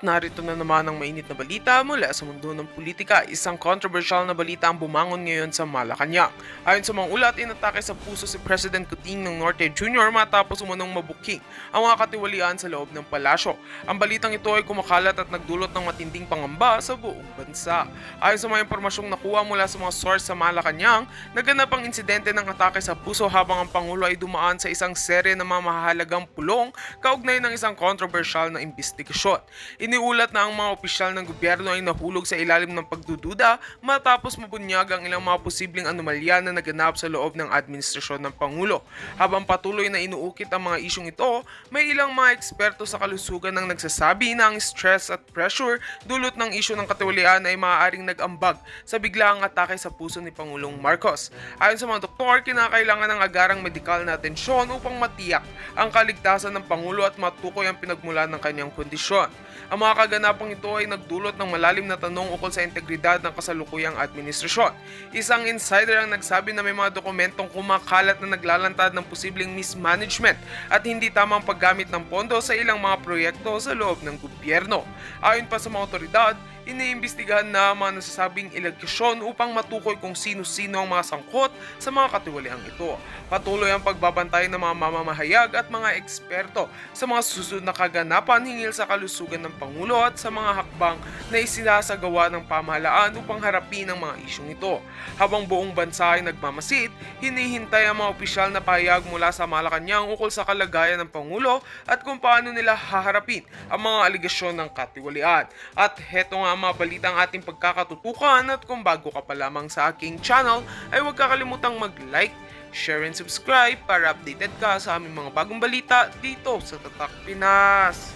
narito na naman ang mainit na balita mula sa mundo ng politika. Isang controversial na balita ang bumangon ngayon sa Malacanang. Ayon sa mga ulat, inatake sa puso si President Kuting ng Norte Jr. matapos umunong mabuking ang mga katiwalian sa loob ng palasyo. Ang balitang ito ay kumakalat at nagdulot ng matinding pangamba sa buong bansa. Ayon sa mga impormasyong nakuha mula sa mga source sa Malacanang, naganap ang insidente ng atake sa puso habang ang Pangulo ay dumaan sa isang serye ng mga mahalagang pulong kaugnay ng isang controversial na investigasyon. Iniulat na ang mga opisyal ng gobyerno ay nahulog sa ilalim ng pagdududa matapos mabunyag ang ilang mga posibleng anomalya na naganap sa loob ng administrasyon ng Pangulo. Habang patuloy na inuukit ang mga isyong ito, may ilang mga eksperto sa kalusugan ang nagsasabi na ang stress at pressure dulot ng isyu ng katiwalian ay maaaring nag-ambag sa biglaang atake sa puso ni Pangulong Marcos. Ayon sa mga doktor, kinakailangan ng agarang medikal na atensyon upang matiyak ang kaligtasan ng Pangulo at matukoy ang pinagmulan ng kanyang kondisyon. Ang mga kaganapang ito ay nagdulot ng malalim na tanong ukol sa integridad ng kasalukuyang administrasyon. Isang insider ang nagsabi na may mga dokumentong kumakalat na naglalantad ng posibleng mismanagement at hindi tamang paggamit ng pondo sa ilang mga proyekto sa loob ng gobyerno. Ayon pa sa mga otoridad, iniimbestigahan na mga nasasabing alegasyon upang matukoy kung sino-sino ang mga sangkot sa mga katiwaliang ito. Patuloy ang pagbabantay ng mga mamamahayag at mga eksperto sa mga susunod na kaganapan hinggil sa kalusugan ng Pangulo at sa mga hakbang na isinasagawa ng pamahalaan upang harapin ang mga isyong ito. Habang buong bansa ay nagmamasid, hinihintay ang mga opisyal na pahayag mula sa Malacanang ukol sa kalagayan ng Pangulo at kung paano nila haharapin ang mga alegasyon ng katiwalian. At heto nga ang mga balitang ating pagkakatutukan at kung bago ka pa lamang sa aking channel ay huwag kakalimutang mag-like, share and subscribe para updated ka sa aming mga bagong balita dito sa Tatak Pinas.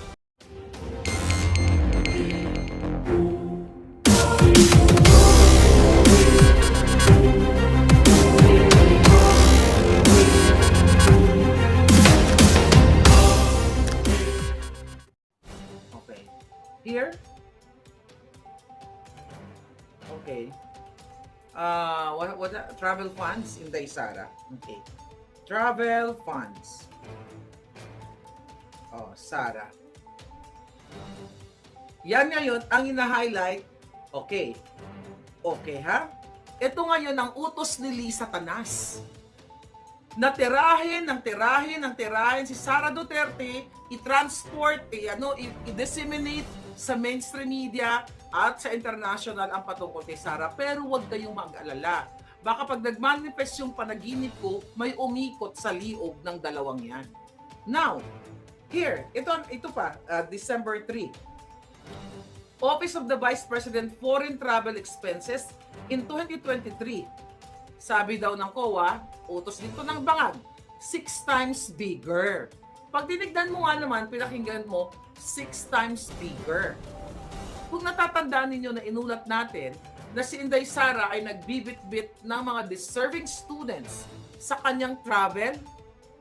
Okay. Here. Okay. What travel funds in Daisara. Okay. Travel funds. Oh, Sara. Yan ngayon ang ina-highlight. Okay. Okay, ha? Ito ngayon ang utos ni Lisa Tanas. Natirahin si Sara Duterte, i-transport, i-disseminate sa mainstream media at sa international ang patungkol kay Sara. Pero huwag kayong mag-alala. Baka pag nag-manifest yung panaginip ko, may umikot sa liog ng dalawang yan. Now, here, ito pa, December 3. Office of the Vice President Foreign Travel Expenses in 2023. Sabi daw ng COA, utos dito ng bangag, 6 times bigger. Pag tinignan mo nga naman, pinakinggan mo, 6 times bigger. Kung natatandaan ninyo na inulat natin na si Inday Sara ay nagbibit-bit ng mga deserving students sa kanyang travel,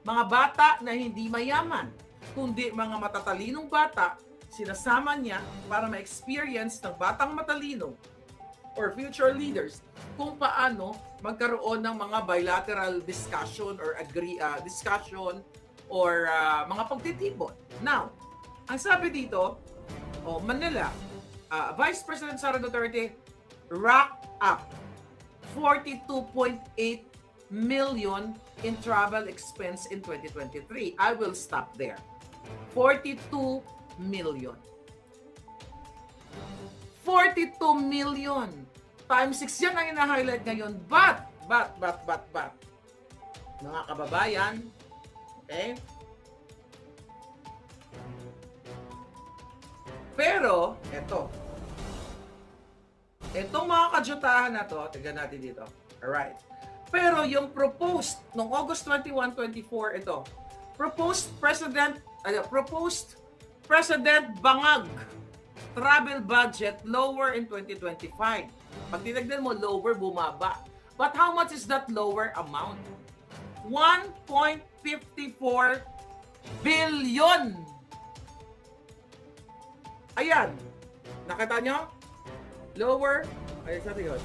mga bata na hindi mayaman, kundi mga matatalinong bata, sinasama niya para ma-experience ng batang matalino or future leaders kung paano magkaroon ng mga bilateral discussion or discussion or mga pagtitipon. Now, ang sabi dito, Manila, Vice President Sara Duterte racked up 42.8 million in travel expense in 2023. I will stop there. 42 million. 42 million times 6 yan ang ina-highlight ngayon. But, mga kababayan, okay? Pero, etong mga kadyutahan na to, tignan natin dito. Alright. Pero yung proposed, noong August 21, 24, ito, proposed President Bangag travel budget lower in 2025. Pag tinignan mo, lower, bumaba. But how much is that lower amount? 1.54 billion. Ayan. Nakita nyo? Lower. Ayan, sabi yun.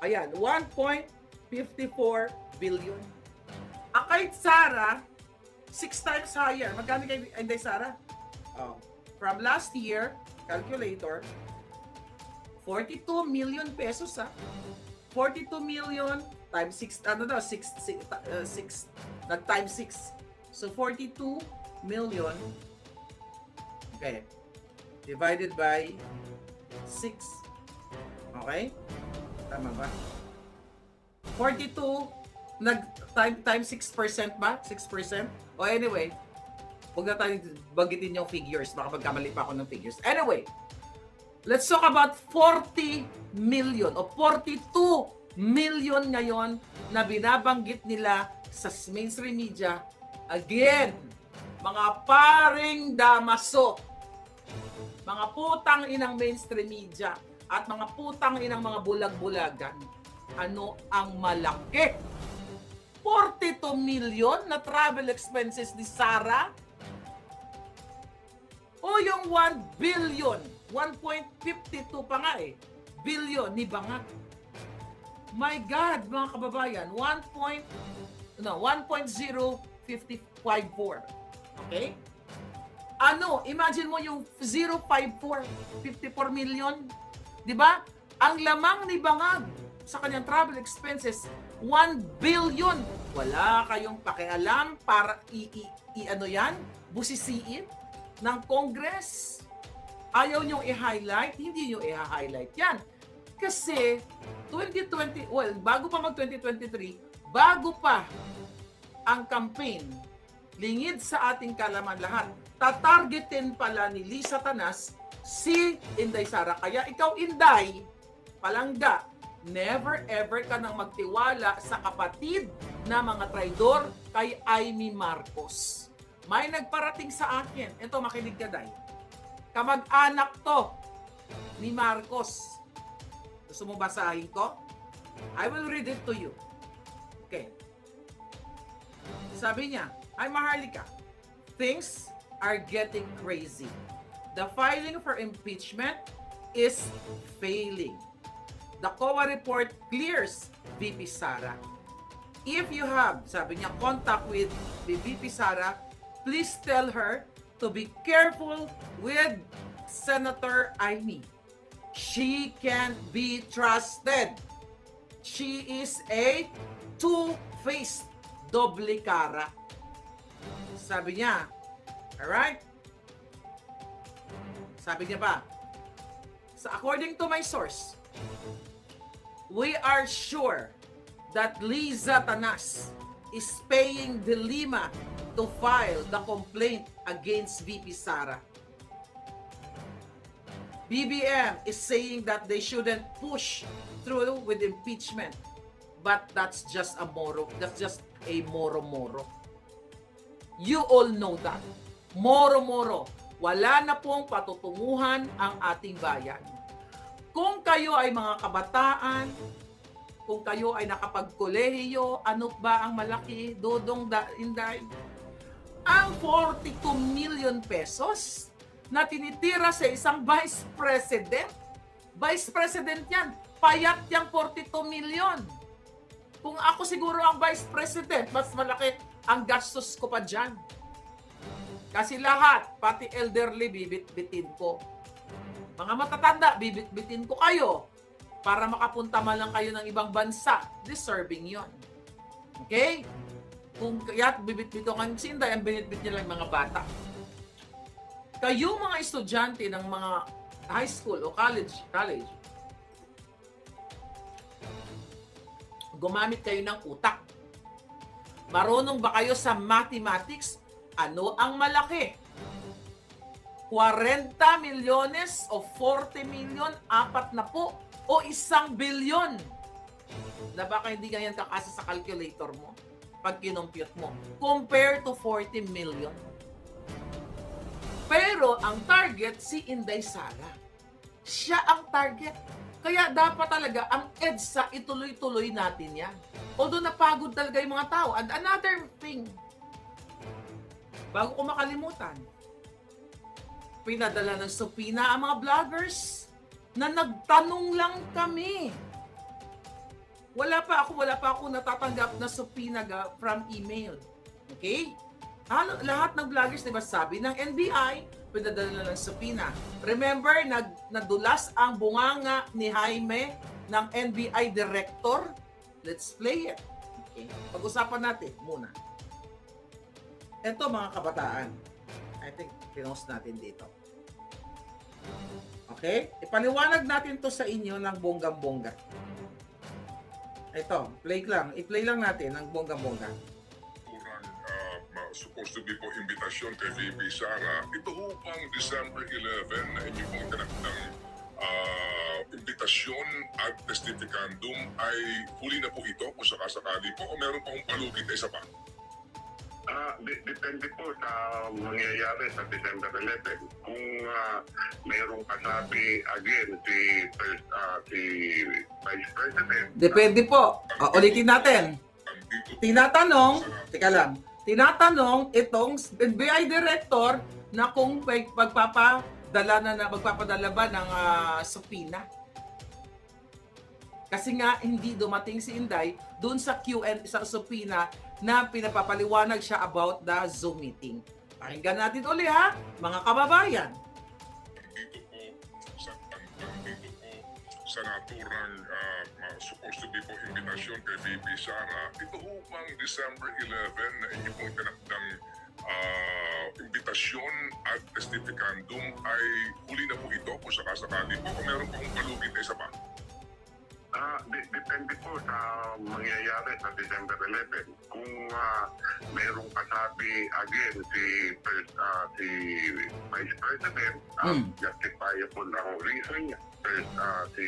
Ayan, 1.54 billion. Kay Sara, 6 times higher. Magkano kay Inday Sara? from last year, calculator, 42 million pesos 42 million times 6, ano daw, 6, nag-times 6. So, 42 million, okay, divided by 6. Okay? Tama ba? 42, times 6% ba? 6%? O anyway, huwag na tayo bagitin yung figures. Baka magkamali pa ako ng figures. Anyway, let's talk about 40 million o 42 million ngayon na binabanggit nila sa mainstream media. Again, mga paring damaso, mga putang inang mainstream media, at mga putang inang mga bulag-bulagan. Ano ang malaki? 42 million na travel expenses ni Sara? O yung 1 billion, 1.52 pa nga billion ni Bangag. My God, mga kababayan, 1.0554. Okay? Ano, imagine mo yung 54 million. 'Di ba? Ang lamang ni Bangag sa kanyang travel expenses, 1 billion. Wala kayong pakialam para ano yan? Busisiin ng Congress. Ayaw niyong i-highlight, hindi niyo i-highlight yan. Kasi 2020, well, bago pa mag-2023, bago pa ang campaign, lingid sa ating kalaman lahat, tatargetin pala ni Lisa Tanas si Inday Sara. Kaya ikaw, Inday, palangga, never ever ka nang magtiwala sa kapatid na mga traidor kay Amy Marcos. May nagparating sa akin. Ito, makinig ka, Day. Kamag-anak to ni Marcos. Gusto mo basahin ko? I will read it to you. Okay. Sabi niya, "Hi Maharlika, things are getting crazy. The filing for impeachment is failing. The COA report clears VP Sara. If you have," sabi niya, "contact with the VP Sara, please tell her to be careful with Senator Amy. She can't be trusted. She is a two-faced doble cara." Sabi niya. Alright? Sabi niya pa, according to my source, "We are sure that Liza Tanas is paying De Lima to file the complaint against VP Sara. BBM is saying that they shouldn't push through with impeachment, but that's just a moro. That's just a moro-moro. You all know that. Moro-moro. Wala na pong patutunguhan ang ating bayan. Kung kayo ay mga kabataan, kung kayo ay nakapagkolehiyo, ano ba ang malaki, Dodong Inday? Ang 42 million pesos na tinitira sa isang vice president. Vice president yan. Payat yung 42 million. Kung ako siguro ang vice president, mas malaki ang gastos ko pa dyan. Kasi lahat, pati elderly, bibit-bitin ko. Mga matatanda, bibit-bitin ko kayo para makapunta man lang kayo ng ibang bansa. Deserving yon. Okay? Kung kaya't bibit-bito kang Sinday, ang binitbit niya lang mga bata. Kayo mga estudyante ng mga high school o college, gumamit kayo ng utak. Marunong ba kayo sa mathematics? Ano ang malaki? 40 milyones o 40 million, 4 na po, o 1 bilyon? Na baka hindi ganyan kakasa sa calculator mo pag kinompute mo. Compare to 40 million. Pero ang target si Inday Sara. Siya ang target. Kaya dapat talaga ang EDSA ituloy-tuloy natin yan. Although napagod talaga yung mga tao. And another thing, bago ko makalimutan, pinadala ng subpoena ang mga vloggers na nagtanong lang kami. Wala pa ako natatanggap na subpoena from email. Okay? Lahat ng vloggers, diba, sabi ng NBI, pinadala ng subpoena. Remember, nadulas ang bunganga ni Jaime ng NBI director. Let's play it. Okay. Pag-usapan natin muna. Ito mga kabataan. I think pinost natin dito. Okay? Ipaliwanag natin to sa inyo ng bonggang-bongga. Ito, play lang. I-play lang natin ng bonggang-bongga. Supposed to be po imbitasyon kay VP Sara. Ito ho pang December 11 na inyo pong tinakdang imbitasyon at testificandum ay huli na po ito kung sakasakali po o meron pa hong palugit na isa pa? Depende po sa mangyayari sa December 11. Kung mayroong kasabi again si Vice President. Depende po. Ulitin natin. Andito Tinatanong itong NBI director na kung magpapadala ba ng subpoena. Kasi nga hindi dumating si Inday doon sa QN sa subpoena na pinapapaliwanag siya about the Zoom meeting. Pakinggan natin uli ha, mga kababayan. Dito po sa naturang supposed to be po imbitasyon kay VP Sara. Ito ho pang December 11 na inyo pong tinakdang imbitasyon at testificandum ay huli na po ito kung sakasakali po o meron pa hong palugit na isa pa? Depende po sa mangyayari sa December 11. Kung mayroong kasabi again si Vice President, justifiable ang reason niya.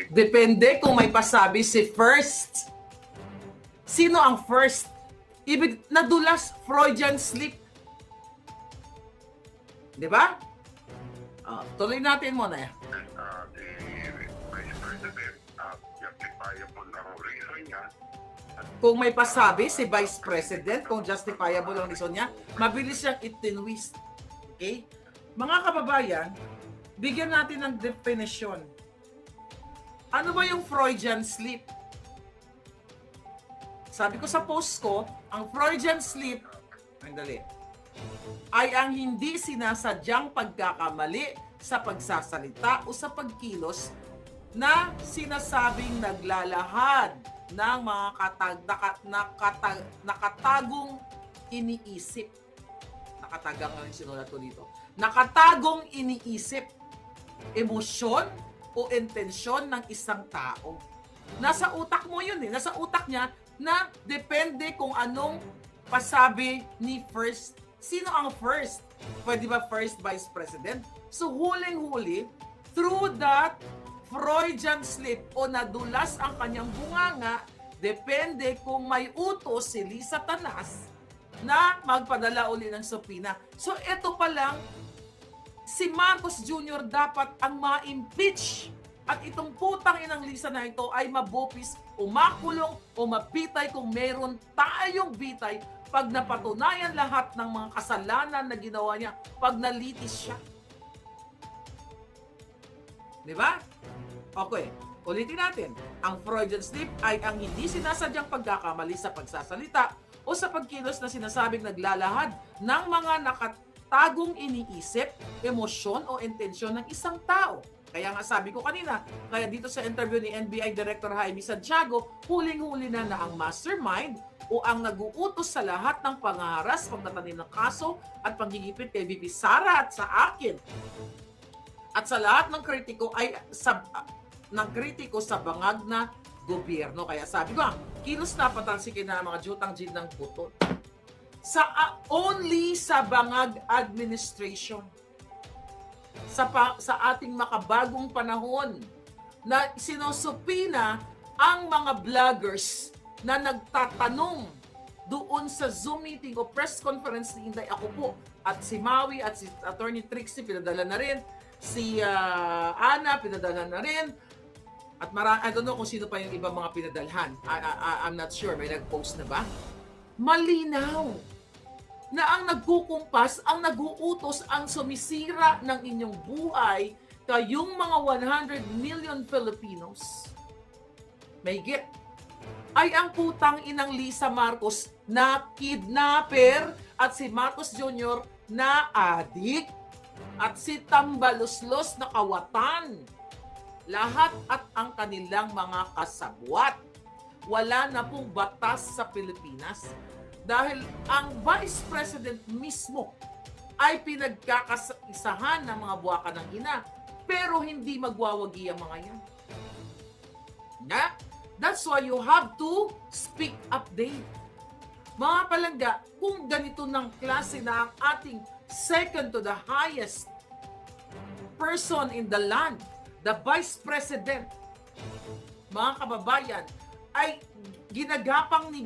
Depende kung may pasabi si first. Sino ang first? Ibig nadulas Freudian slip. 'Di ba? Tuloy natin muna yan. Vice President, justifiable ang reason niya. Kung may pasabi si Vice President, kung justifiable ang reason niya, mabilis siyang itinwist. Okay? Mga kababayan, bigyan natin ng definition. Ano ba yung Freudian slip? Sabi ko sa post ko, ang Freudian slip, ay ang hindi sinasadyang pagkakamali sa pagsasalita o sa pagkilos na sinasabing naglalahad ng mga nakatagong iniisip. Nakatagang ang sinulat ko dito. Nakatagong iniisip, emosyon o intensyon ng isang tao. Nasa utak mo yun eh. Nasa utak niya na depende kung anong pasabi ni first. Sino ang first? Pwede ba first Vice President? So huling-huli, through that Freudian slip o nadulas ang kanyang bunganga, depende kung may utos si Lisa Tanas na magpadala uli ng subpoena. So ito pa lang, si Marcos Jr. dapat ang ma-impeach at itong putang inang Lisa na ito ay mabopis o makulong o mapitay kung meron tayong bitay pag napatunayan lahat ng mga kasalanan na ginawa niya pag nalitis siya. Di ba? Okay, ulitin natin. Ang Freudian slip ay ang hindi sinasadyang pagkakamali sa pagsasalita o sa pagkilos na sinasabing naglalahad ng mga tagong iniisip, emosyon o intensyon ng isang tao. Kaya nga sabi ko kanina, kaya dito sa interview ni NBI Director Jaime Santiago, huling-huli na ang mastermind o ang nag-uutos sa lahat ng pangaharas, pagtatanim ng kaso at panggigipit kay VP Sara at sa akin. At sa lahat ng kritiko ay sa bangag na gobyerno. Kaya sabi ko, kilos na patalsikin na mga jutang jid ng butot. Only sa bangag administration. Sa ating makabagong panahon na sinusupina ang mga vloggers na nagtatanong doon sa Zoom meeting o press conference ni Inday ako po at si Maui at si Attorney Trixie pinadala na rin, si Ana pinadala na rin, at I don't know kung sino pa yung ibang mga pinadalhan. I'm not sure, may nag-post na ba? Malinaw na ang nagkukumpas, ang naguutos, ang sumisira ng inyong buhay, kayong mga 100 million Filipinos, mahigit, ay ang putang inang Lisa Marcos na kidnapper at si Marcos Jr. na adik. at si tambaluslos na kawatan. Lahat at ang kanilang mga kasabwat. Wala na pong batas sa Pilipinas dahil ang Vice President mismo ay pinagkakaisahan ng mga buwaka ng ina pero hindi magwawagi ang mga yan. That's why you have to speak up, Dave. Mga palangga, kung ganito ng klase na ang ating second to the highest person in the land, the Vice President, mga kababayan, ay ginagapang ni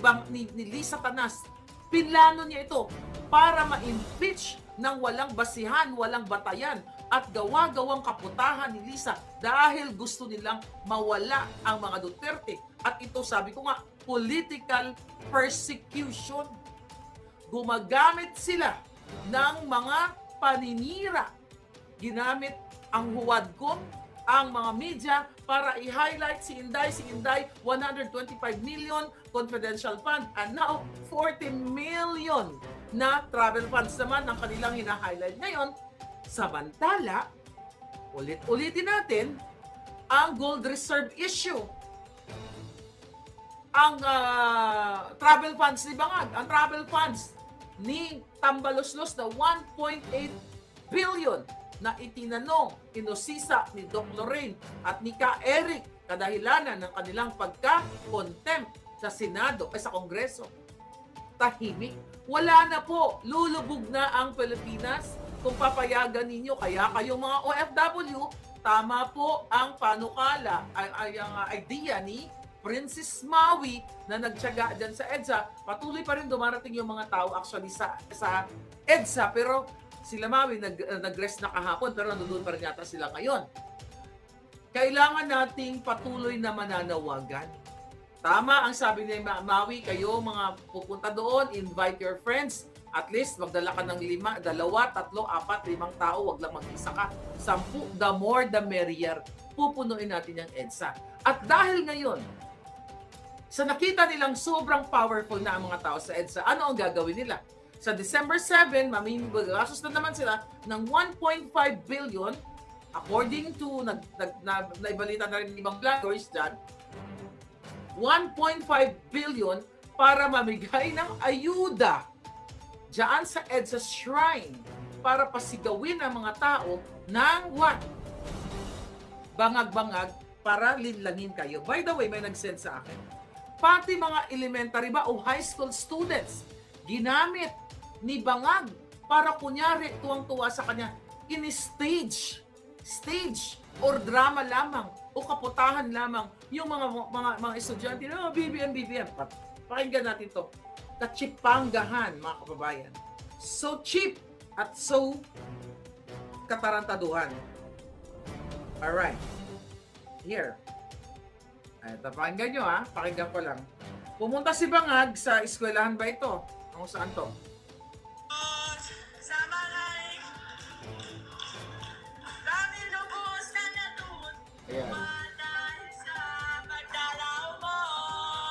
Lisa Tanas, pinlano niya ito para ma-impeach ng walang basihan, walang batayan, at gawa-gawang kaputahan ni Lisa dahil gusto nilang mawala ang mga Duterte. At ito, sabi ko nga, political persecution. Gumagamit sila ng mga paninira. Ginamit ang huwad ko, ang mga media para i-highlight si Inday, 125 million confidential fund, and now 40 million na travel funds naman ang kanilang hina-highlight ngayon. Samantala, ulit-ulitin natin ang gold reserve issue. Ang travel funds ni Bangag, ang travel funds ni Tambaloslos na 1.8 billion na itinanong, inusisa ni Doc Lorraine at ni Ka Eric kadahilanan ng kanilang pagka-contempt sa Senado ay sa Kongreso. Tahimik. Wala na po. Lulubog na ang Pilipinas kung papayagan ninyo. Kaya kayong mga OFW, tama po ang panukala, ang idea ni Princess Maui na nagtiyaga dyan sa EDSA. Patuloy pa rin dumarating yung mga tao actually sa EDSA, pero sila Maui nag-rest na kahapon, pero nandoon pa rin yata sila ngayon. Kailangan nating patuloy na mananawagan. Tama ang sabi ni Maui, kayo mga pupunta doon, invite your friends. At least magdala ka ng 5, 2, 3, 4, 5 tao, wag lang mag-isa ka. 10, the more the merrier. Pupunuin natin yung EDSA. At dahil ngayon, sa nakita nilang sobrang powerful na ang mga tao sa EDSA, ano ang gagawin nila? Sa December 7, mamimagasos na naman sila ng 1.5 billion, according to, naibalita na rin ng ibang vloggers dyan, 1.5 billion para mamigay ng ayuda dyan sa EDSA Shrine para pasigawin ang mga tao ng what? Bangag-bangag para linlangin kayo. By the way, may nag-send sa akin. Pati mga elementary ba o high school students, ginamit ni Bangag para kunyari tuwang-tuwa sa kanya in-stage or drama lamang o kaputahan lamang yung mga estudyante na BBM. Pakinggan natin to. Katsipanggahan, mga kababayan. So cheap at so katarantaduhan. Alright. Here. Ito, pakinggan nyo ha. Pakinggan ko lang. Pumunta si Bangag sa eskwelahan ba ito? Kung saan to? Ayan.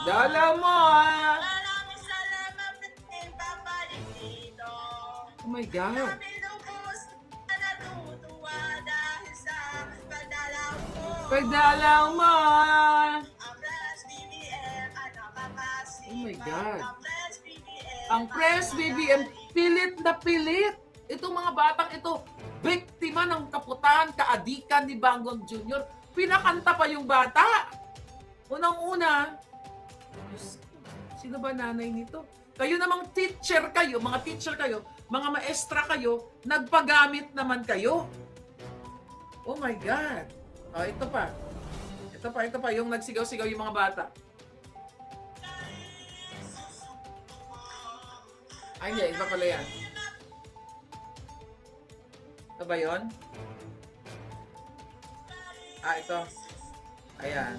Dalaw mo ha! Oh my God! Pagdalaw mo ha! Oh my God! Ang Press BBM, pilit na pilit! Itong mga batang ito, biktima ng kaputahan, kaadikan ni Bangon Jr. Pinakanta pa yung bata! Unang-una, sino ba nanay nito? Kayo namang teacher kayo, mga maestra kayo, nagpagamit naman kayo. Oh my God! Oh, ito pa, yung nagsigaw-sigaw yung mga bata. Ay, hindi, iba pala yan. Ito ba yun? Ito. Ayan.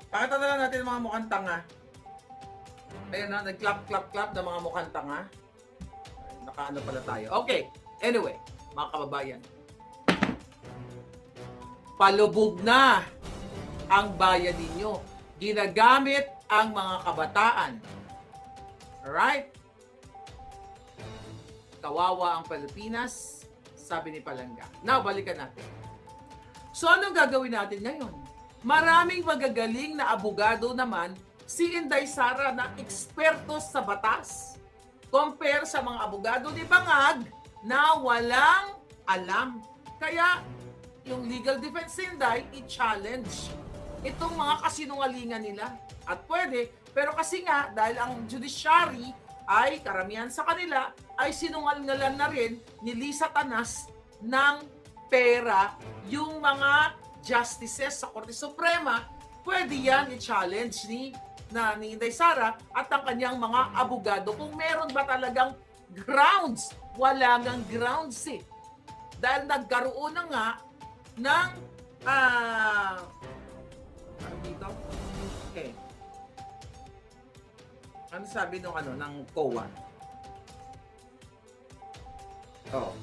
Pakita na lang natin ang mga mukhang tanga. Ayan na, nag-clap na mga mukhang tanga. Nakaano pala tayo. Okay. Anyway, mga kababayan. Palubog na ang bayan ninyo. Ginagamit ang mga kabataan. Alright? Kawawa ang Pilipinas. sabi ni Palangga. Now, balikan natin. So, anong gagawin natin ngayon? Maraming magagaling na abogado naman si Inday Sara na eksperto sa batas. Compare sa mga abogado ni Bangag na walang alam. Kaya, yung legal defense ni Inday, i-challenge itong mga kasinungalingan nila. At pwede, pero kasi nga, dahil ang judiciary ay karamihan sa kanila, ay sinungalingan na rin ni Lisa Tanas ng pera yung mga justices sa Korte Suprema, pwede yan i-challenge ni Inday Sara at ang kanyang mga abogado kung meron ba talagang grounds. Wala ngang grounds eh. Dahil nagkaroon na nga ng ano dito? Okay. Ano sabi ng COA? Oh.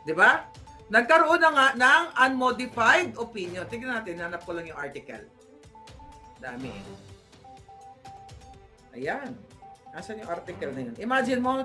'Di ba? Nagkaroon na nga ng unmodified opinion. Tingnan natin, hanap ko lang yung article. Dami. Ayan. Nasaan yung article na yun? Imagine mo,